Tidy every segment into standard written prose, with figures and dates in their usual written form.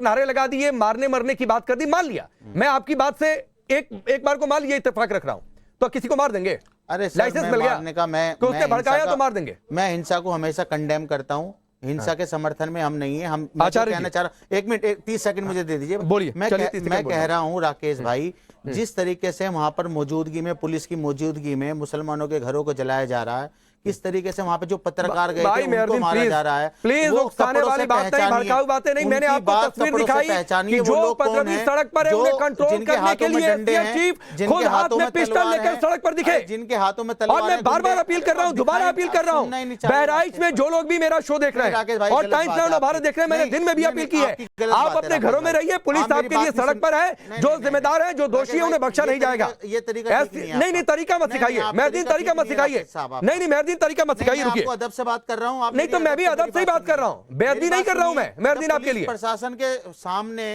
नारे लगा दिए, मारने मरने की बात कर दी, मान लिया, मैं आपकी बात से एक बार को मान लिया, इत्तेफाक रख रहा हूं, तो किसी को मार देंगे? अरे सर, लाइसेंस मिल गया मारने का मैं उसने भड़काया तो मार देंगे। मैं हिंसा को हमेशा कंडेम करता हूं, हिंसा के समर्थन में हम नहीं है। हम कहना चाह रहा, 1 मिनट 30 सेकंड मुझे दे दीजिए, बोलिए। मैं कह रहा हूं राकेश भाई, जिस तरीके से वहां पर मौजूदगी में, पुलिस की मौजूदगी में मुसलमानों के घरों को जलाया जा रहा है, किस तरीके से वहां पे जो पत्रकार गए थे उनको मारा जा रहा है, प्लीज उकसाने वाली बात नहीं, भड़काऊ बातें नहीं। मैंने आपको तस्वीर दिखाई कि जो पत्रकार सड़क पर है उन्हें कंट्रोल करने के लिए चीफ खुद हाथ में पिस्टल लेकर सड़क पर दिखे, जिनके हाथों में तलवार। और मैं बार बार अपील कर रहा हूं, दोबारा अपील कर रहा हूं, बहराइच में जो लोग भी मेरा शो देख रहे हैं और टाइम्स नाउ भारत देख रहे हैं, मैंने दिन में भी अपील की है, आप अपने घरों में रहिए, पुलिस आपके लिए सड़क पर है, जो जिम्मेदार है, जो दोषी है, उन्हें बख्शा नहीं जाएगा। ये तरीका नहीं, तरीका मत सिखाइए, मेहरदीन तरीका मत सिखाइए, नहीं मेहरदीन तरीका मत सिखाइए। आपको अदब से बात कर रहा हूं, नहीं तो मैं भी अदब से ही बात कर रहा हूं, बेअदबी नहीं कर रहा हूं मैं, मेहरदीन आपके लिए। प्रशासन के सामने,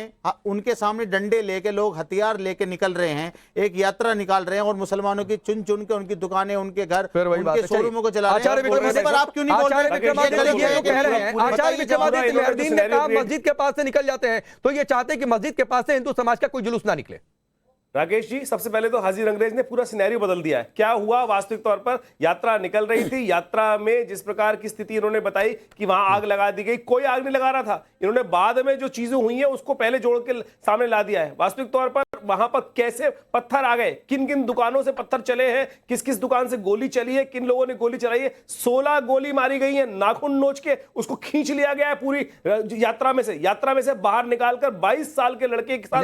उनके सामने डंडे लेके लोग हथियार लेके निकल रहे हैं, एक यात्रा निकाल रहे हैं और मुसलमानों की चुन चुन के उनकी दुकानें, उनके घर, उनके शोरूमों को जला रहे हैं। आप क्यों नहीं बोल रहे? आचार्य विक्रमादित्य मेहरदीन ने कहा मस्जिद के पास से निकल जाते हैं, तो ये चाहते हैं कि मस्जिद के पास से हिंदू समाज का कोई जुलूस ना निकले। राकेश जी, सबसे पहले तो हाजिर अंग्रेज ने पूरा सिनेरियो बदल दिया है। क्या हुआ वास्तविक तौर पर? यात्रा निकल रही थी, यात्रा में जिस प्रकार की स्थिति इन्होंने बताई कि वहां आग लगा दी गई, कोई आग नहीं लगा रहा था, इन्होंने बाद में जो चीजें हुई हैं उसको पहले जोड़ के सामने ला दिया है। वास्तविक तौर पर वहां पर कैसे पत्थर आ गए, किन किन दुकानों से पत्थर चले हैं, किस किस दुकान से गोली चली है, किन लोगों ने गोली चलाई है, 16 गोली मारी गई है, नाखून नोच के उसको खींच लिया गया है पूरी यात्रा में से बाहर निकालकर 22 साल के लड़के के साथ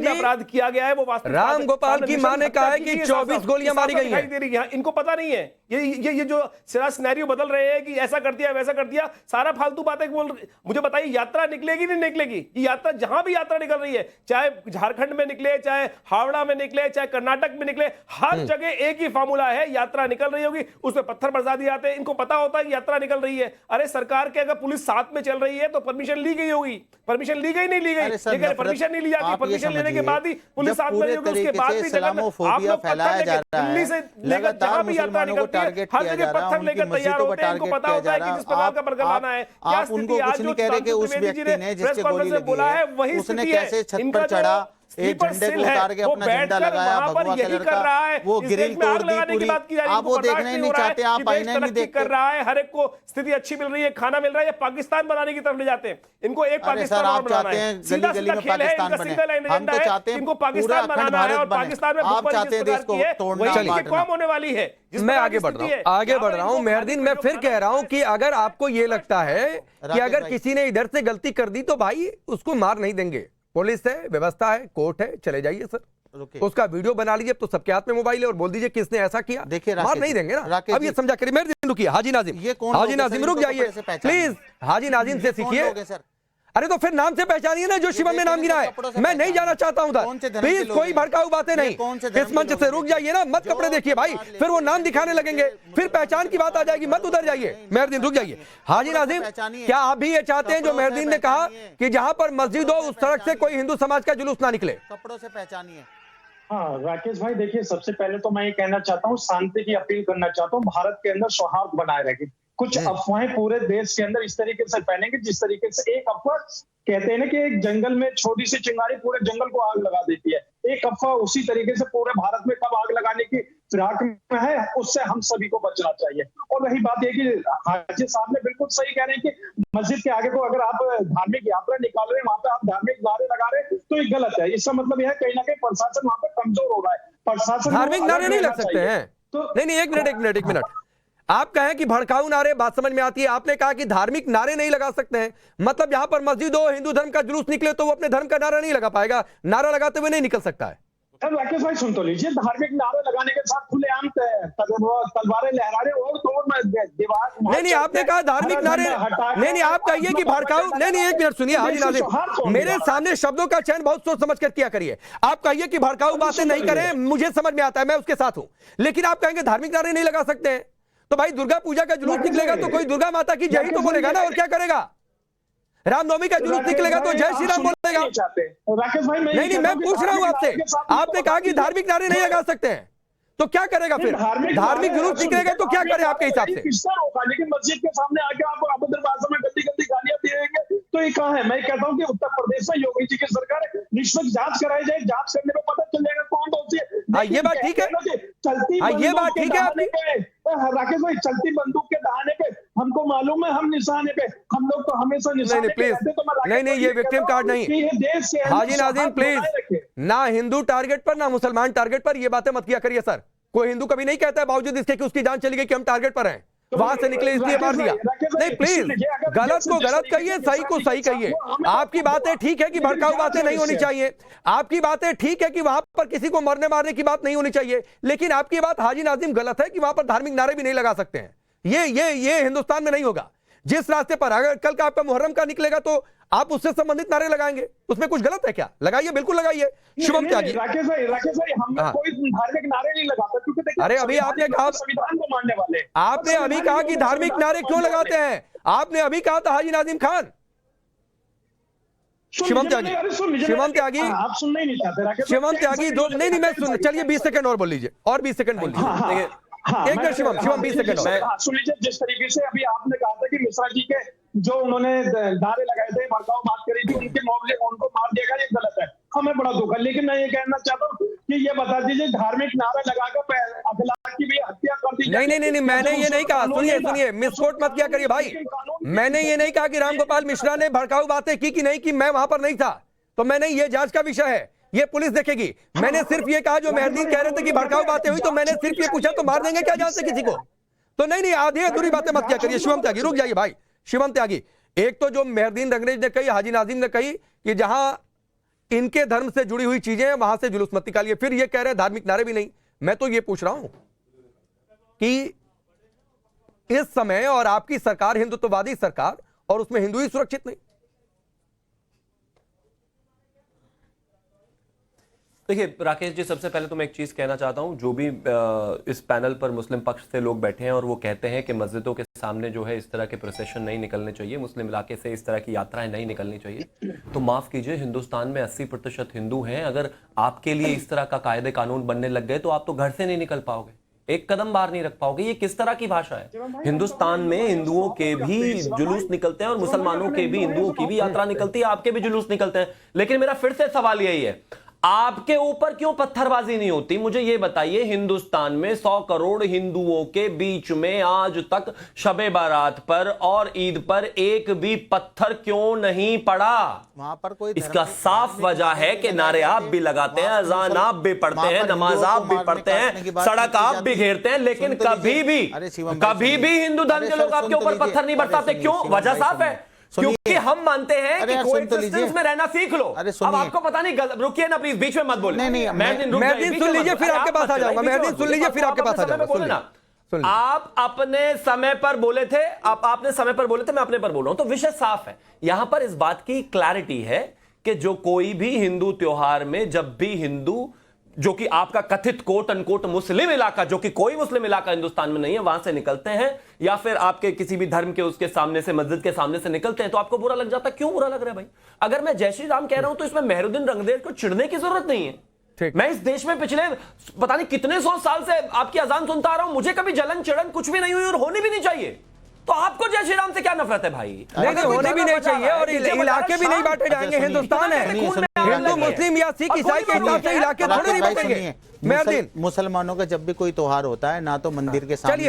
अपराध किया गया है। वो राम गोपाल की मां ने कहा है कि 24 गोलियां मारी गई हैं। इनको पता नहीं है, ये जो सारा सिनेरियो बदल रहे हैं कि ऐसा कर दिया वैसा कर दिया, सारा फालतू बातें बोल रहे। मुझे बताइए यात्रा निकलेगी नहीं निकलेगी? ये यात्रा जहां भी यात्रा निकल रही है, चाहे झारखंड में निकले, चाहे हावड़ा में निकले, चाहे कर्नाटक में निकले, हर जगह एक ही फार्मूला है, यात्रा निकल रही होगी उसमें पत्थर बरसा दिए जाते हैं। इनको पता होता है यात्रा निकल रही है। अरे सरकार के अगर पुलिस साथ में चल रही है तो परमिशन ली गई होगी, परमिशन ली गई नहीं ली गई, लेकिन परमिशन नहीं ली जाती, परमिशन लेने के बाद ही पुलिस साथ में होगी, उसके बाद भी इस्लामोफोबिया फैलाया जा रहा है, लगातार मुसलमानों को टारगेट किया जा रहा है, उनकी मस्जिदों पर टारगेट किया जा रहा है। आप उनको कुछ नहीं कह रहे कि उस व्यक्ति ने जिसके गोली लगी है उसने कैसे छत पर चढ़ा, एक झंडे को उतार के अपना झंडा लगाया भगवा कलर का, वो ग्रिल तोड़ दी पूरी। आप वो देखना ही नहीं चाहते, आप आईना नहीं देखते। कर रहा है, हर एक को स्थिति अच्छी मिल रही है, खाना मिल रहा है, पाकिस्तान बनाने की तरफ ले जाते हैं इनको। एक पाकिस्तान आप चाहते हैं गली गली में पाकिस्तान बने, हम तो चाहते हैं इनको पाकिस्तान बनाना है और पाकिस्तान में आप चाहते हैं देश को तोड़ना कौन होने वाली है। मैं आगे बढ़ रहा हूं मेहरदीन, मैं फिर कह रहा हूं कि अगर आपको ये लगता है कि अगर किसी ने इधर से गलती कर दी तो भाई उसको मार नहीं देंगे, पुलिस है, व्यवस्था है, कोर्ट है, चले जाइए सर, तो उसका वीडियो बना लीजिए, तो सबके हाथ में मोबाइल है और बोल दीजिए किसने ऐसा किया। देखिए मार नहीं देंगे ना, अब ये समझा करिए। मेरे रुकिए, हाजी नाजिम, हाजी नाजिम रुक जाइए प्लीज, हाजी नाजिम से सीखिए। अरे तो फिर नाम से पहचानिए ना, जो शिवम ने नाम गिरा है। मैं नहीं जाना चाहता हूं उधर, प्लीज कोई भड़काऊ बातें नहीं, इस मंच से रुक जाइए ना, मत कपड़े देखिए भाई, फिर वो नाम दिखाने लगेंगे, फिर पहचान की बात आ जाएगी, मत उधर जाइए। मेहरदीन रुक जाइए। हाजी नाजिम, क्या आप भी ये चाहते हैं जो मेहरदीन ने कहा कि जहां पर मस्जिद हो उस सड़क से कोई हिंदू समाज का जुलूस ना निकले? कपड़ों से पहचानिए। हाँ राकेश भाई, देखिए सबसे पहले तो मैं ये कहना चाहता हूँ, शांति की अपील करना चाहता हूँ, भारत के अंदर सौहार्द बनाए रखें। कुछ अफवाहें पूरे देश के अंदर इस तरीके से फैलेंगे जिस तरीके से एक अफवाह कहते हैं ना कि एक जंगल में छोटी सी चिंगारी पूरे जंगल को आग लगा देती है, एक अफवाह उसी तरीके से पूरे भारत में कब आग लगाने की फिराक में है, उससे हम सभी को बचना चाहिए। और वही बात है कि हाजी साहब ने बिल्कुल सही कह रहे हैं कि मस्जिद के आगे को अगर आप धार्मिक यात्रा निकाल रहे हैं, वहां पे आप धार्मिक नारे लगा रहे हैं तो ये गलत है। इसका मतलब यह है कहीं ना कहीं प्रशासन वहां पर कमजोर हो रहा है। प्रशासन धार्मिक नारे नहीं लग सकते हैं तो नहीं, एक मिनट आप कहें कि भड़काऊ नारे, बात समझ में आती है। आपने कहा कि धार्मिक नारे नहीं लगा सकते हैं, मतलब यहां पर मस्जिद हो, हिंदू धर्म का जुलूस निकले तो वो अपने धर्म का नारा नहीं लगा पाएगा, नारा लगाते हुए नहीं निकल सकता है। राकेश भाई सुन तो लीजिए, धार्मिक नारे लगाने के साथ खुलेआम तलवारें लहरा रहे और दीवार नहीं, आपने कहा धार्मिक नारे नहीं, आप कहिए कि भड़काऊ नहीं, एक मिनट सुनिए हाजी नाजिम, मेरे सामने शब्दों का चयन बहुत सोच समझ कर किया करिए। आप कहिए कि भड़काऊ बातें नहीं करें, मुझे समझ में आता है, मैं उसके साथ हूं, लेकिन आप कहेंगे धार्मिक नारे नहीं लगा सकते हैं, तो भाई दुर्गा पूजा का जुलूस निकलेगा तो कोई दुर्गा माता की जय ही तो बोलेगा ना, और क्या करेगा? रामनवमी का जुलूस निकलेगा तो जय श्री राम बोलेगा। राकेश भाई नहीं, मैं पूछ रहा हूं आपसे, आपने कहा कि धार्मिक नारे नहीं लगा सकते हैं, तो क्या करेगा फिर? धार्मिक जुलूस निकलेगा तो क्या करे आपके हिसाब से? लेकिन मस्जिद के सामने आके आप अभद्र भाषा में गंदी गालियां देंगे तो ये कहाँ है? मैं कहता हूँ कि उत्तर प्रदेश में योगी जी की सरकार है, निष्पक्ष जांच कराई जाए, जांच करने में पता चल जाएगा कौन दोषी है। हाँ, ये बात ठीक है। चलती हाँ, ये बात ठीक है आपकी। राकेश भाई, चलती बंदूक के दहाने पे हमको मालूम है, हम निशाने पे, हम लोग तो हमेशा निशाने पे रहते। तो मैं नहीं, ये विक्टिम कार्ड नहीं। हाजी नाज़िम प्लीज, ना हिंदू टारगेट पर ना मुसलमान टारगेट पर ये बातें मत किया करिए सर। कोई हिंदू कभी नहीं कहता है बावजूद इसके कि उसकी जान चली गई कि हम टारगेट पर हैं, वहां से निकले इसलिए मार दिया। नहीं प्लीज, गलत को गलत कहिए, सही को सही कहिए। आपकी बातें ठीक है कि भड़काऊ बातें नहीं होनी चाहिए, आपकी बातें ठीक है कि वहां पर किसी को मरने मारने की बात नहीं होनी चाहिए, लेकिन आपकी बात हाजी नाज़िम गलत है कि वहां पर धार्मिक नारे भी नहीं लगा सकते हैं। ये हिंदुस्तान में नहीं होगा। जिस रास्ते पर अगर कल का आपका मुहर्रम का निकलेगा तो आप उससे संबंधित नारे लगाएंगे, उसमें कुछ गलत है क्या? लगाइए, बिल्कुल लगाइए। शुभम त्यागी। राकेश भाई हम कोई धार्मिक नारे नहीं लगाते, क्योंकि देखिए, अरे अभी आपने कहा, संविधान को मानने वाले, आपने अभी कहा कि धार्मिक नारे क्यों लगाते हैं? आपने अभी कहा था हाजी नाज़िम खान। शिवम त्यागी, शिवम त्यागी, आप सुनना ही नहीं चाहते राकेश। शिवम त्यागी दो, नहीं मैं सुन, चलिए 20 सेकंड और बोल लीजिए, और 20 सेकंड बोल लीजिए। एक मिनट शिवम, 20 सेकंड। सुन लीजिए, जिस तरीके से अभी आपने कहा था कि मिश्रा जी के जो उन्होंने नारे लगाए थे, भड़काऊ बात करी थी, उनके मामले उनको मार दिया गया, ये गलत है, हमें बड़ा दुख है। लेकिन मैं ये कहना चाहता हूँ कि ये बता दीजिए, धार्मिक नारा लगाकर अगला की भी हत्या कर दी। नहीं, मैंने ये नहीं कहा। सुनिए, मिसकोट मत किया करिए भाई। मैंने ये नहीं कहा कि रामगोपाल मिश्रा ने भड़काऊ बातें की कि नहीं की, मैं वहां पर नहीं था, तो मैंने ये जांच का विषय है, ये पुलिस देखेगी। मैंने सिर्फ ये कहा, जो मेहरदीन कह रहे थे कि भड़काऊ बातें हुई, तो मैंने सिर्फ ये पूछा तो मार देंगे क्या जान से किसी को? तो नहीं, आधी अधूरी बातें मत किया करिए। शिवम त्यागी, रुक जाइए भाई। शिवम त्यागी, एक तो जो मेहरदीन रंगरेज ने कही, हाजी नाज़िम ने कही कि जहां इनके धर्म से जुड़ी हुई चीजें हैं वहां से जुलूस मत निकालिए, फिर ये कह रहे हैं धार्मिक नारे भी नहीं। मैं तो ये पूछ रहा हूं कि इस समय और आपकी सरकार हिंदुत्ववादी सरकार, और उसमें हिंदू ही सुरक्षित नहीं। देखिए राकेश जी, सबसे पहले तो मैं एक चीज कहना चाहता हूं, जो भी इस पैनल पर मुस्लिम पक्ष से लोग बैठे हैं और वो कहते हैं कि मस्जिदों के सामने जो है इस तरह के प्रोसेशन नहीं निकलने चाहिए, मुस्लिम इलाके से इस तरह की यात्राएं नहीं निकलनी चाहिए, तो माफ कीजिए, हिंदुस्तान में 80% हिंदू हैं। अगर आपके लिए इस तरह का कायदे कानून बनने लग गए तो आप तो घर से नहीं निकल पाओगे, एक कदम बाहर नहीं रख पाओगे। ये किस तरह की भाषा है? हिंदुस्तान में हिंदुओं के भी जुलूस निकलते हैं और मुसलमानों के भी, हिंदुओं की भी यात्रा निकलती है, आपके भी जुलूस निकलते हैं। लेकिन मेरा फिर से सवाल यही है, आपके ऊपर क्यों पत्थरबाजी नहीं होती? मुझे यह बताइए, हिंदुस्तान में 100 करोड़ हिंदुओं के बीच में आज तक शबे बारात पर और ईद पर एक भी पत्थर क्यों नहीं पड़ा? वहां पर कोई इसका साफ वजह है कि नारे आप भी लगाते हैं, अजान आप भी पढ़ते हैं, नमाज आप भी पढ़ते हैं, सड़क आप भी घेरते हैं, लेकिन कभी भी हिंदू धर्म के लोग आपके ऊपर पत्थर नहीं बरसाते। क्यों? वजह साफ है, क्योंकि हम मानते हैं कि कोएक्सिस्टेंस में रहना सीख लो। अब आपको पता नहीं, रुकिए ना प्लीज, बीच में मत बोलिए। मेहरदीन सुन लीजिए, फिर आपके पास आ जाऊंगा। मेहरदीन सुन लीजिए, फिर आपके पास आ जाऊंगा। आप अपने समय पर बोले थे, आपने समय पर बोले थे, मैं अपने पर बोल रहा हूं, तो विषय साफ है। यहां पर इस बात की क्लैरिटी है कि जो कोई भी हिंदू त्योहार में, जब भी हिंदू, जो कि आपका कथित कोट अनकोट मुस्लिम इलाका, जो कि कोई मुस्लिम इलाका हिंदुस्तान में नहीं है, वहां से निकलते हैं या फिर आपके किसी भी धर्म के उसके सामने से, मस्जिद के सामने से निकलते हैं, तो आपको बुरा लग जाता है। क्यों बुरा लग रहा है भाई? अगर मैं जय श्री राम कह रहा हूं तो इसमें मेहरुद्दीन रंगदेव को चिढ़ने की जरूरत नहीं है। मैं इस देश में पिछले पता नहीं कितने 100 साल से आपकी अजान सुनता आ रहा हूं, मुझे कभी जलन चिड़न कुछ भी नहीं हुई और होनी भी नहीं चाहिए। तो आपको जय श्री राम से क्या नफरत है भाई? नहीं, होने भी नहीं चाहिए और इलाके भी नहीं बांटे जाएंगे। हिंदुस्तान है, हिंदू मुस्लिम या सिख ईसाई के हिसाब से इलाके थोड़े नहीं बांटेंगे। मुसलमानों का जब भी कोई त्योहार होता है, ना तो मंदिर के सामने